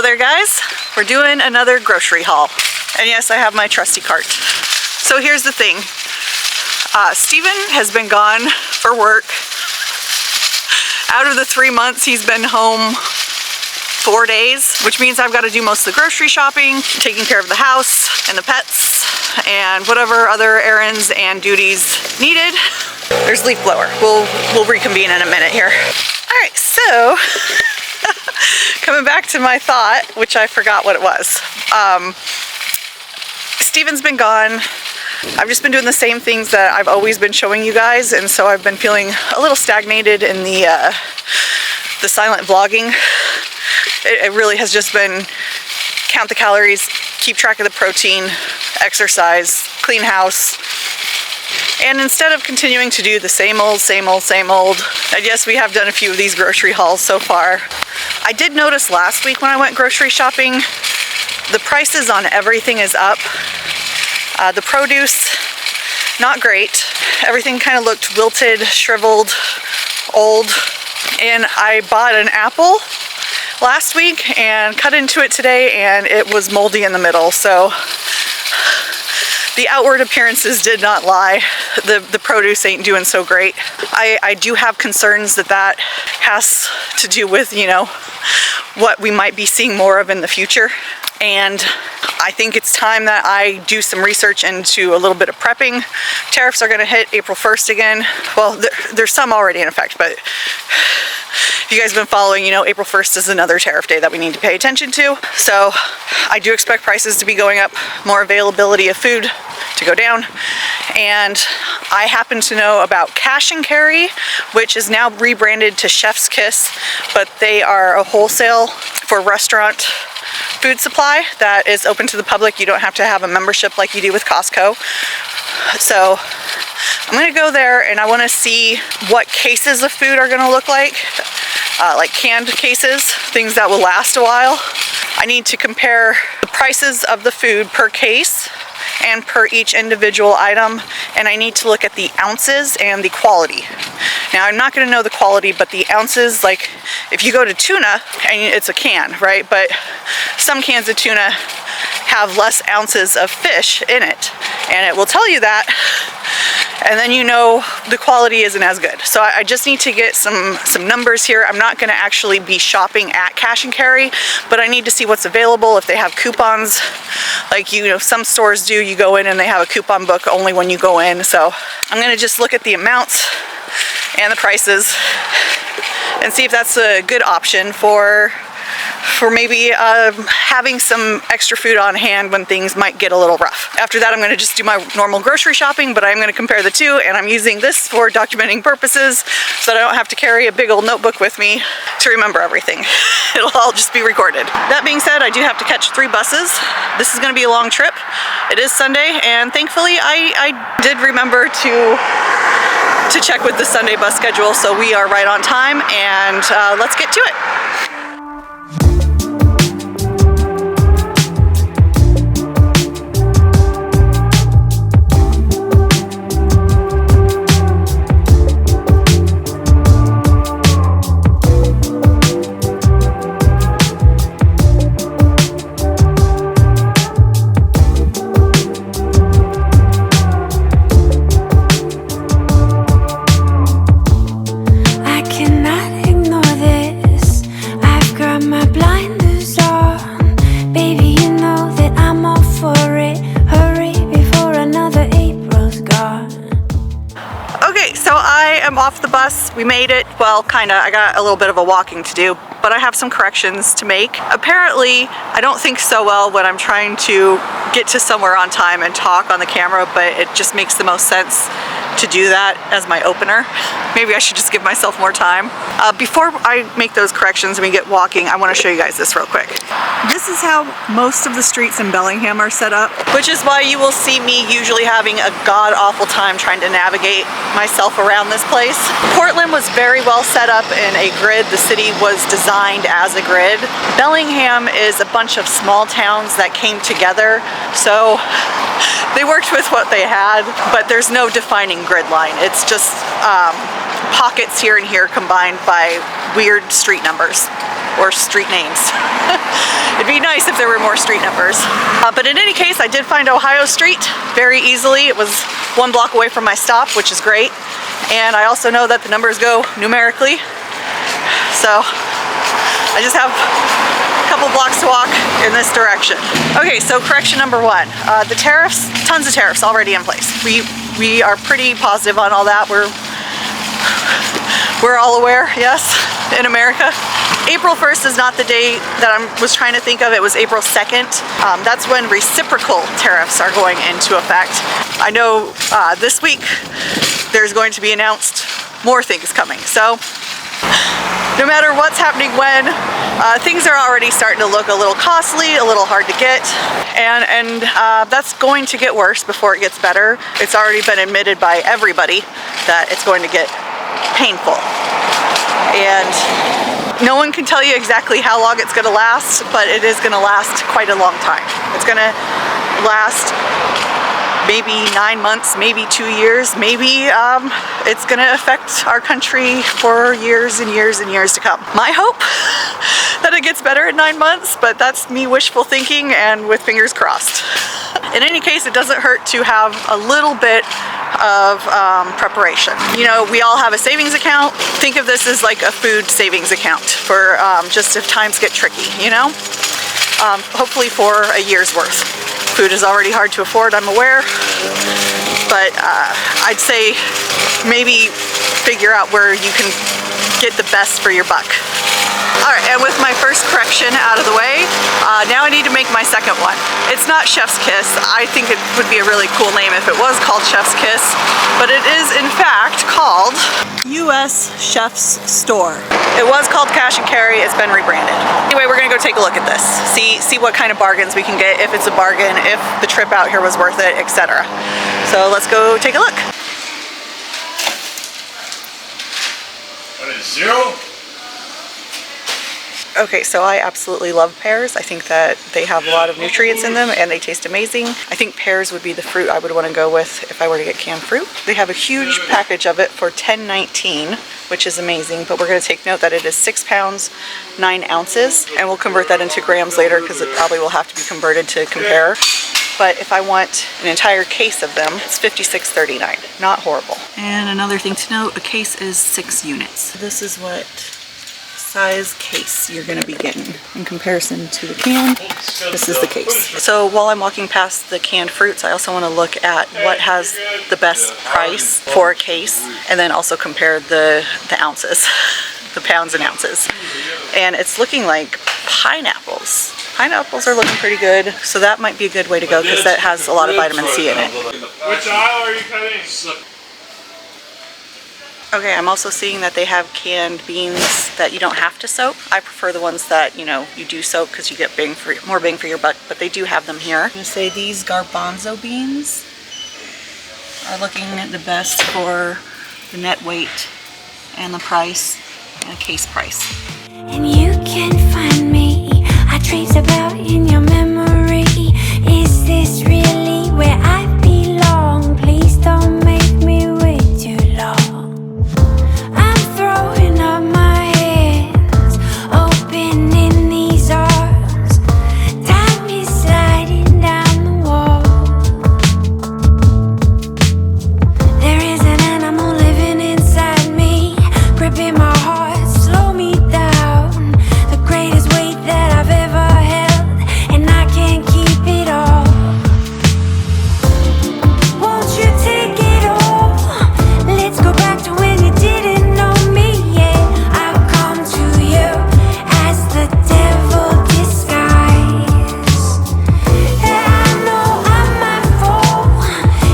Hello there, guys. We're doing another grocery haul. And yes, I have my trusty cart. So here's the thing. Steven has been gone for work. Out of the 3 months, he's been home 4 days, which means I've got to do most of the grocery shopping, taking care of the house and the pets, and whatever other errands and duties needed. There's leaf blower. We'll reconvene in a minute here. All right, so coming back to my thought, which I forgot what it was. Steven's been gone. I've just been doing the same things that I've always been showing you guys, and so I've been feeling a little stagnated in the silent vlogging. It really has just been count the calories, keep track of the protein, exercise, clean house. And instead of continuing to do the same old, and yes, we have done a few of these grocery hauls so far. I did notice last week when I went grocery shopping, the prices on everything is up. The produce, not great. Everything kind of looked wilted, shriveled, old. And I bought an apple last week and cut into it today, and it was moldy in the middle. So the outward appearances did not lie. The produce ain't doing so great. I do have concerns that has to do with, you know, what we might be seeing more of in the future. And I think it's time that I do some research into a little bit of prepping. Tariffs are going to hit April 1st again. Well, there's some already in effect, but if you guys have been following, you know, April 1st is another tariff day that we need to pay attention to. So I do expect prices to be going up, more availability of food to go down. And I happen to know about Cash and Carry, which is now rebranded to Chef's Kiss, but they are a wholesale for restaurant food supply that is open to the public. You don't have to have a membership like you do with Costco. So I'm gonna go there and I wanna see what cases of food are gonna look like canned cases, things that will last a while. I need to compare the prices of the food per case and per each individual item, and I need to look at the ounces and the quality. Now, I'm not going to know the quality, but the ounces, like if you go to tuna, and it's a can, right? But some cans of tuna have less ounces of fish in it, and it will tell you that, and then you know the quality isn't as good. So I just need to get some numbers here. I'm not going to actually be shopping at Cash and Carry, but I need to see what's available, if they have coupons, like, you know, some stores do. You go in and they have a coupon book only when you go in. So I'm going to just look at the amounts and the prices and see if that's a good option for maybe having some extra food on hand when things might get a little rough. After that, I'm going to just do my normal grocery shopping, but I'm going to compare the two, and I'm using this for documenting purposes so that I don't have to carry a big old notebook with me to remember everything. It'll all just be recorded. That being said, I do have to catch 3 buses. This is going to be a long trip. It is Sunday, and thankfully I did remember to check with the Sunday bus schedule, so we are right on time, and let's get to it. Off the bus, we made it. Well, kinda. I got a little bit of a walking to do, but I have some corrections to make. Apparently, I don't think so well when I'm trying to get to somewhere on time and talk on the camera, but it just makes the most sense to do that as my opener. Maybe I should just give myself more time. Before I make those corrections and we get walking, I want to show you guys this real quick. This is how most of the streets in Bellingham are set up, which is why you will see me usually having a god-awful time trying to navigate myself around this place. Portland was very well set up in a grid. The city was designed as a grid. Bellingham is a bunch of small towns that came together, so they worked with what they had, but there's no defining grid line. It's just pockets here and here combined by weird street numbers or street names. It'd be nice if there were more street numbers. But in any case, I did find Ohio Street very easily. It was 1 block away from my stop, which is great. And I also know that the numbers go numerically. So I just have a couple blocks to walk in this direction. Okay, so correction number 1. The tariffs, tons of tariffs already in place. We are pretty positive on all that. We're all aware, yes, in America. April 1st is not the day that I was trying to think of. It was April 2nd. That's when reciprocal tariffs are going into effect. I know this week there's going to be announced more things coming. So no matter what's happening when, things are already starting to look a little costly, a little hard to get, and that's going to get worse before it gets better. It's already been admitted by everybody that it's going to get painful. And no one can tell you exactly how long it's going to last, but it is going to last quite a long time. It's going to last maybe 9 months, maybe 2 years, maybe it's going to affect our country for years and years and years to come. My hope that it gets better in 9 months, but that's me wishful thinking and with fingers crossed. In any case, it doesn't hurt to have a little bit of preparation. You know, we all have a savings account. Think of this as like a food savings account for just if times get tricky, you know? Hopefully for a year's worth. Food is already hard to afford, I'm aware, but I'd say maybe figure out where you can get the best for your buck. Alright, and with my first correction out of the way, now I need to make my second one. It's not Chef's Kiss. I think it would be a really cool name if it was called Chef's Kiss, but it is in fact called U.S. Chef's Store. It was called Cash and Carry. It's been rebranded. Anyway, we're gonna go take a look at this. See what kind of bargains we can get, if it's a bargain, if the trip out here was worth it, etc. So let's go take a look. What is 0? Okay, so I absolutely love pears. I think that they have a lot of nutrients in them and they taste amazing. I think pears would be the fruit I would want to go with if I were to get canned fruit. They have a huge package of it for $10.19, which is amazing, but we're going to take note that it is 6 pounds, 9 ounces, and we'll convert that into grams later because it probably will have to be converted to compare. But if I want an entire case of them, it's $56.39. Not horrible. And another thing to note, a case is 6 units. This is what size case you're going to be getting in comparison to the can. This is the case. So while I'm walking past the canned fruits, I also want to look at what has the best price for a case, and then also compare the ounces, the pounds and ounces. And it's looking like pineapples. Pineapples are looking pretty good, so that might be a good way to go because that has a lot of vitamin C in it. Which aisle are you cutting? Okay, I'm also seeing that they have canned beans that you don't have to soak. I prefer the ones that, you know, you do soak because you get more bang for your buck, but they do have them here. I'm gonna say these garbanzo beans are looking the best for the net weight and the price, and case price. And you can find me, I trace about in your memory. Is this really where I belong? Please don't make me wait too long. I'm throwing up my hands, opening these arms. Time is sliding down the wall. There is an animal living inside me, gripping my heart, slow me down. The greatest weight that I've ever held, and I can't keep it all. Won't you take it all? Let's go back to when you didn't know me. Yeah, I've come to you as the devil disguise. I know I might fall,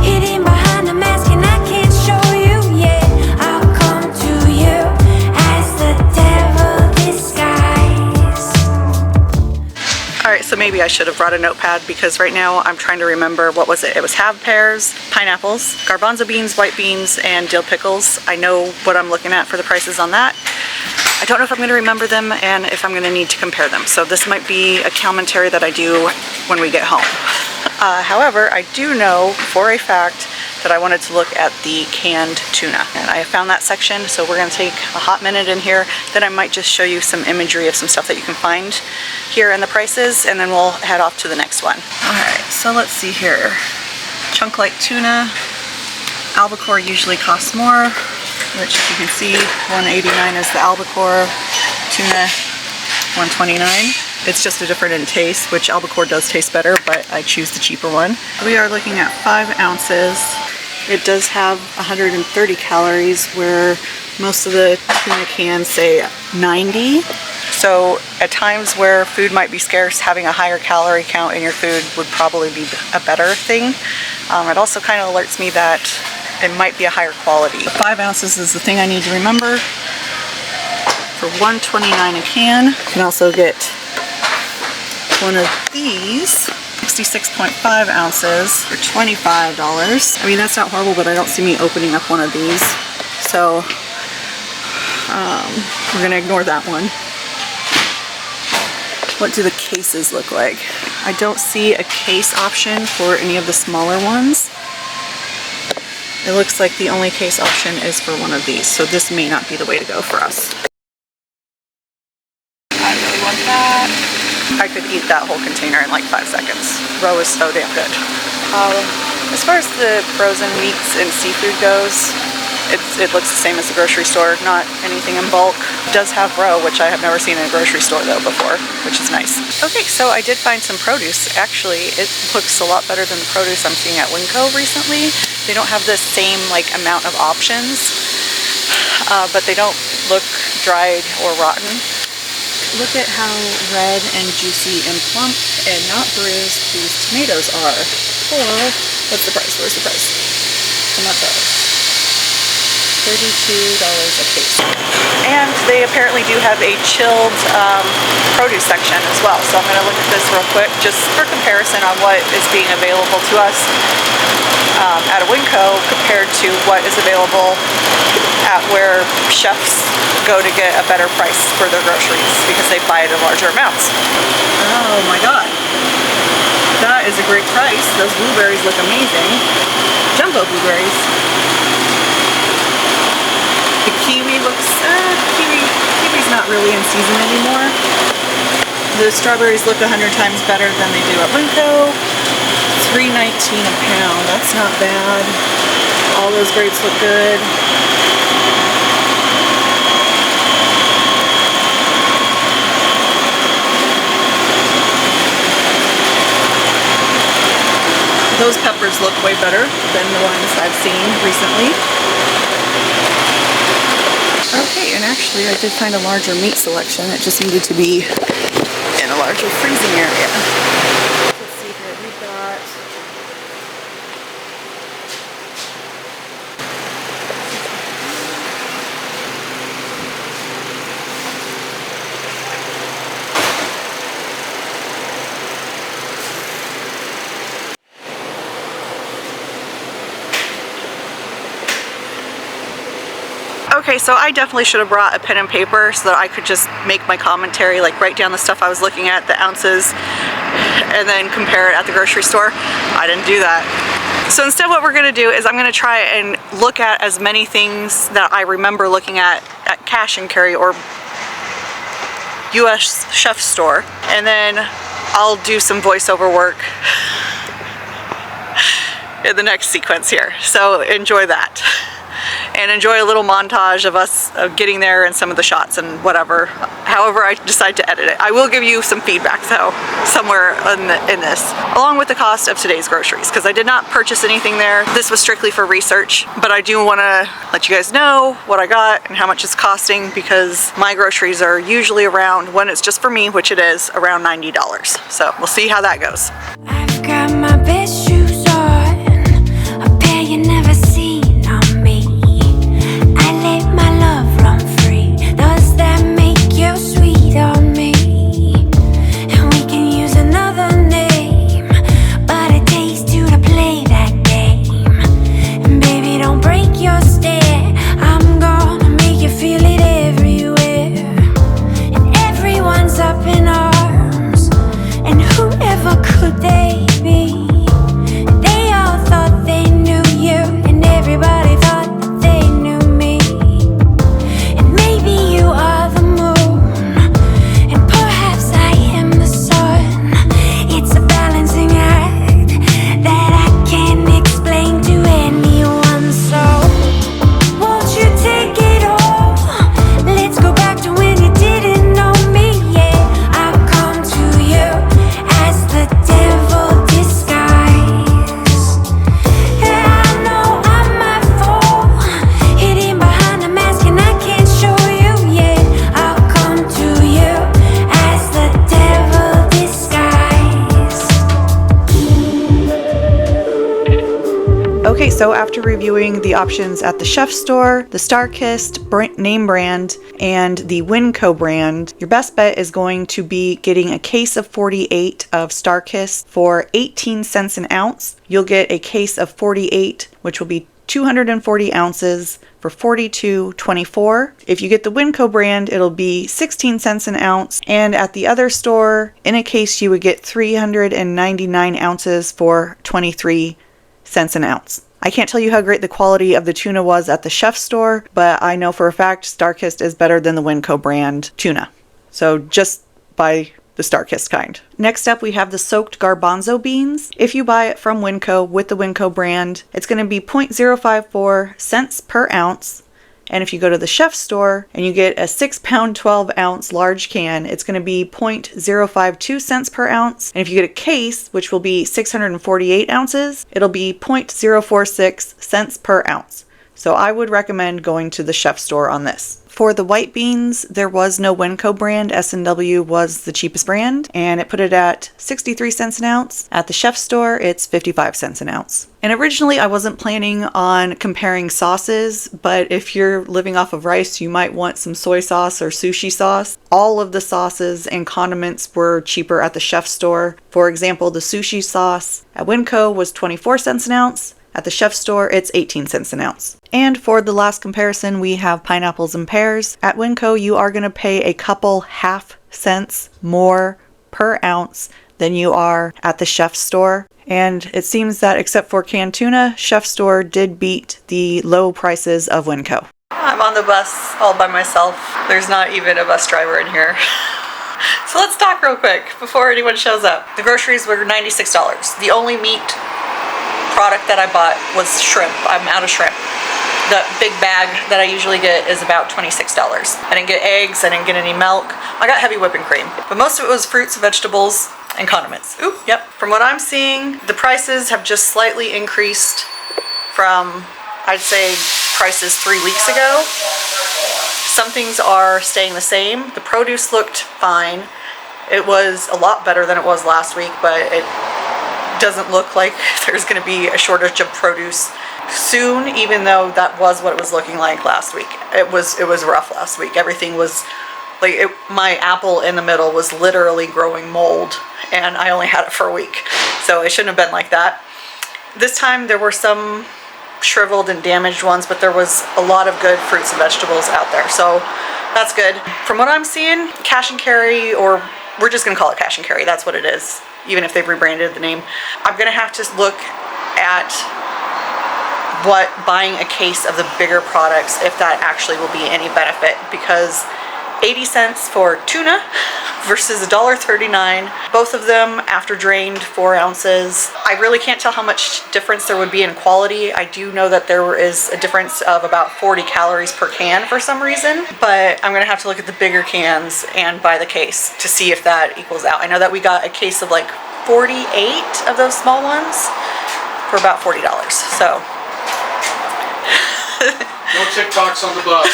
hiding behind the mask, and I can't show you. Yeah, I'll come to you as the devil disguise. Alright, so maybe I should have brought a notepad because right now I'm trying to remember, what was it? It was half pears, pineapples, garbanzo beans, white beans, and dill pickles. I know what I'm looking at for the prices on that. I don't know if I'm going to remember them and if I'm going to need to compare them. So this might be a commentary that I do when we get home. However, I do know for a fact that I wanted to look at the canned tuna. And I found that section, so we're gonna take a hot minute in here. Then I might just show you some imagery of some stuff that you can find here and the prices, and then we'll head off to the next one. All right, so let's see here. Chunk like tuna. Albacore usually costs more, which as you can see, $1.89 is the albacore. Tuna, $1.29. It's just a different in taste, which albacore does taste better, but I choose the cheaper one. We are looking at 5 ounces. It does have 130 calories, where most of the tuna cans say 90. So at times where food might be scarce, having a higher calorie count in your food would probably be a better thing. It also kind of alerts me that it might be a higher quality. 5 ounces is the thing I need to remember. For $1.29 a can. You can also get one of these, 66.5 ounces for $25. I mean, that's not horrible, but I don't see me opening up one of these. So we're gonna ignore that one. What do the cases look like? I don't see a case option for any of the smaller ones. It looks like the only case option is for one of these, so this may not be the way to go for us. I really want that. I could eat that whole container in like 5 seconds. Roe is so damn good. As far as the frozen meats and seafood goes, it looks the same as the grocery store, not anything in bulk. It does have roe, which I have never seen in a grocery store though before, which is nice. Okay, so I did find some produce. Actually, it looks a lot better than the produce I'm seeing at WinCo recently. They don't have the same like amount of options, but they don't look dried or rotten. Look at how red and juicy and plump and not bruised these tomatoes are. For, what's the price? Where's the price? Tomatoes. $32 a case. And they apparently do have a chilled produce section as well. So I'm going to look at this real quick just for comparison on what is being available to us at a WinCo compared to what is available at where chefs go to get a better price for their groceries because they buy it in larger amounts. Oh my god. That is a great price. Those blueberries look amazing. Jumbo blueberries. The kiwi looks, kiwi's not really in season anymore. The strawberries look 100 times better than they do at WinCo. $3.19 a pound, that's not bad. All those grapes look good. Those peppers look way better than the ones I've seen recently. Okay, and actually I did find a larger meat selection. It just needed to be in a larger freezing area. Let's see here, we've got okay, so I definitely should have brought a pen and paper so that I could just make my commentary, like write down the stuff I was looking at, the ounces, and then compare it at the grocery store. I didn't do that. So instead what we're gonna do is I'm gonna try and look at as many things that I remember looking at cash and carry or US chef store, and then I'll do some voiceover work in the next sequence here. So enjoy that. And enjoy a little montage of us getting there and some of the shots and whatever, however I decide to edit it. I will give you some feedback though, somewhere in this, along with the cost of today's groceries, because I did not purchase anything there. This was strictly for research, but I do want to let you guys know what I got and how much it's costing, because my groceries are usually around, when it's just for me, which it is, around $90. So we'll see how that goes. I've got my best shoes on, a pair you never seen on me. I let my love run free. Does that make you sweet on me? And we can use another name, but it takes two to play that game. And baby, don't break your stare. I'm gonna make you feel it everywhere. And everyone's up in arms, and whoever could they be? So after reviewing the options at the Chef Store, the Starkist name brand, and the WinCo brand, your best bet is going to be getting a case of 48 of Starkist for 18 cents an ounce. You'll get a case of 48, which will be 240 ounces for $42.24. If you get the WinCo brand, it'll be 16 cents an ounce. And at the other store, in a case, you would get 399 ounces for 23 cents an ounce. I can't tell you how great the quality of the tuna was at the Chef Store, but I know for a fact Starkist is better than the WinCo brand tuna. So just buy the Starkist kind. Next up, we have the soaked garbanzo beans. If you buy it from WinCo with the WinCo brand, it's going to be 0.054 cents per ounce. And if you go to the Chef Store and you get a 6 pound 12 ounce large can, it's going to be 0.052 cents per ounce. And if you get a case, which will be 648 ounces, it'll be 0.046 cents per ounce. So I would recommend going to the Chef Store on this. For the white beans, there was no WinCo brand. S&W was the cheapest brand, and it put it at 63 cents an ounce. At the Chef Store, it's 55 cents an ounce. And originally, I wasn't planning on comparing sauces, but if you're living off of rice, you might want some soy sauce or sushi sauce. All of the sauces and condiments were cheaper at the Chef Store. For example, the sushi sauce at WinCo was 24 cents an ounce. At the Chef Store, it's 18 cents an ounce. And for the last comparison, we have pineapples and pears. At WinCo, you are going to pay a couple half cents more per ounce than you are at the Chef Store. And it seems that except for canned tuna, Chef Store did beat the low prices of WinCo. I'm on the bus all by myself. There's not even a bus driver in here. So let's talk real quick before anyone shows up. The groceries were $96. The only meat product that I bought was shrimp. I'm out of shrimp. The big bag that I usually get is about $26. I didn't get eggs, I didn't get any milk. I got heavy whipping cream, but most of it was fruits, vegetables, and condiments. Ooh, yep. From what I'm seeing, the prices have just slightly increased from, I'd say, prices 3 weeks ago. Some things are staying the same. The produce looked fine. It was a lot better than it was last week, but it doesn't look like there's going to be a shortage of produce soon, even though that was what it was looking like last week. It was rough last week. Everything was like my apple in the middle was literally growing mold, and I only had it for a week, so it shouldn't have been like that. This time there were some shriveled and damaged ones, but there was a lot of good fruits and vegetables out there, so that's good. From what I'm seeing, cash and carry, or we're just gonna call it cash and carry, that's what it is, even if they've rebranded the name. I'm gonna have to look at what buying a case of the bigger products, if that actually will be any benefit, because 80 cents for tuna versus $1.39, both of them after drained 4 ounces. I really can't tell how much difference there would be in quality. I do know that there is a difference of about 40 calories per can for some reason, but I'm gonna have to look at the bigger cans and buy the case to see if that equals out. I know that we got a case of like 48 of those small ones for about $40, so. No TikToks on the bus.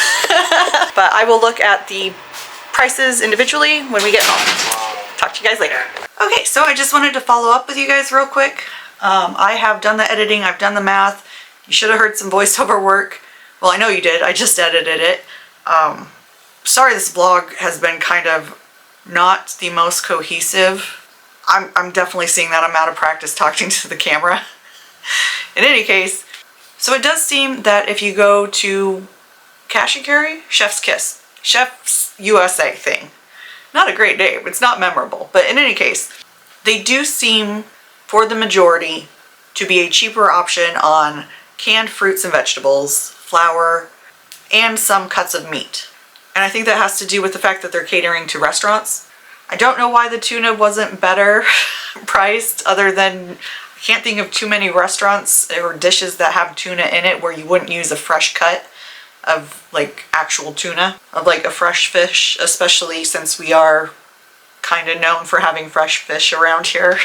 But I will look at the prices individually when we get home. Talk to you guys later. Okay, so I just wanted to follow up with you guys real quick. I have done the editing, I've done the math. You should have heard some voiceover work. Well, I know you did, I just edited it. Sorry this vlog has been kind of not the most cohesive. I'm definitely seeing that I'm out of practice talking to the camera. In any case, so it does seem that if you go to Cash and Carry, Chef's Kiss, Chef's USA thing. Not a great name, it's not memorable, but in any case, they do seem, for the majority, to be a cheaper option on canned fruits and vegetables, flour, and some cuts of meat. And I think that has to do with the fact that they're catering to restaurants. I don't know why the tuna wasn't better priced, other than I can't think of too many restaurants or dishes that have tuna in it where you wouldn't use a fresh cut of like actual tuna, of like a fresh fish, especially since we are kind of known for having fresh fish around here.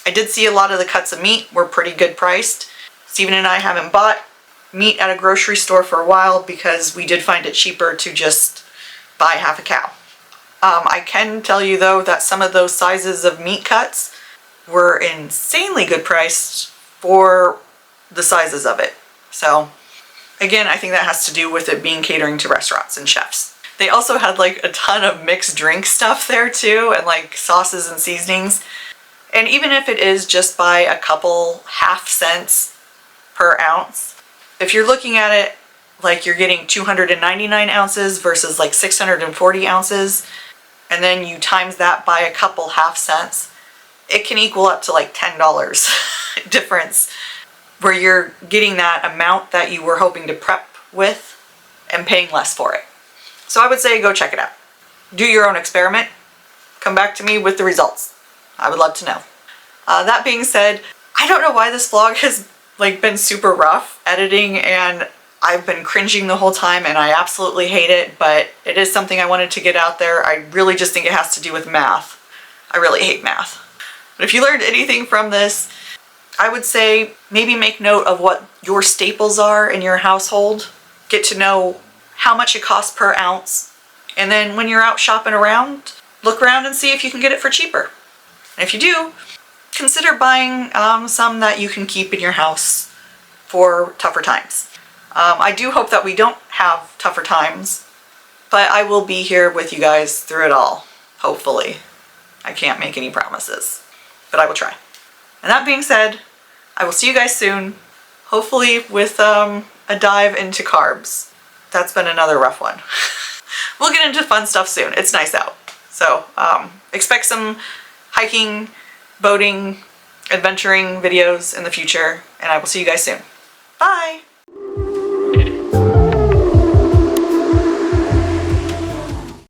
I did see a lot of the cuts of meat were pretty good priced. Steven and I haven't bought meat at a grocery store for a while because we did find it cheaper to just buy half a cow. I can tell you though that some of those sizes of meat cuts were insanely good priced for the sizes of it. So again, I think that has to do with it being catering to restaurants and chefs. They also had like a ton of mixed drink stuff there too, and like sauces and seasonings. And even if it is just by a couple half cents per ounce, if you're looking at it like you're getting 299 ounces versus like 640 ounces, and then you times that by a couple half cents, it can equal up to like $10 difference, where you're getting that amount that you were hoping to prep with and paying less for it. So I would say go check it out. Do your own experiment. Come back to me with the results. I would love to know. That being said, I don't know why this vlog has like been super rough editing, and I've been cringing the whole time, and I absolutely hate it, but it is something I wanted to get out there. I really just think it has to do with math. I really hate math. But if you learned anything from this, I would say maybe make note of what your staples are in your household. Get to know how much it costs per ounce. And then when you're out shopping around, look around and see if you can get it for cheaper. And if you do, consider buying some that you can keep in your house for tougher times. I do hope that we don't have tougher times, but I will be here with you guys through it all, hopefully. I can't make any promises, but I will try. And that being said, I will see you guys soon, hopefully with a dive into carbs. That's been another rough one. We'll get into fun stuff soon. It's nice out. So expect some hiking, boating, adventuring videos in the future, and I will see you guys soon. Bye!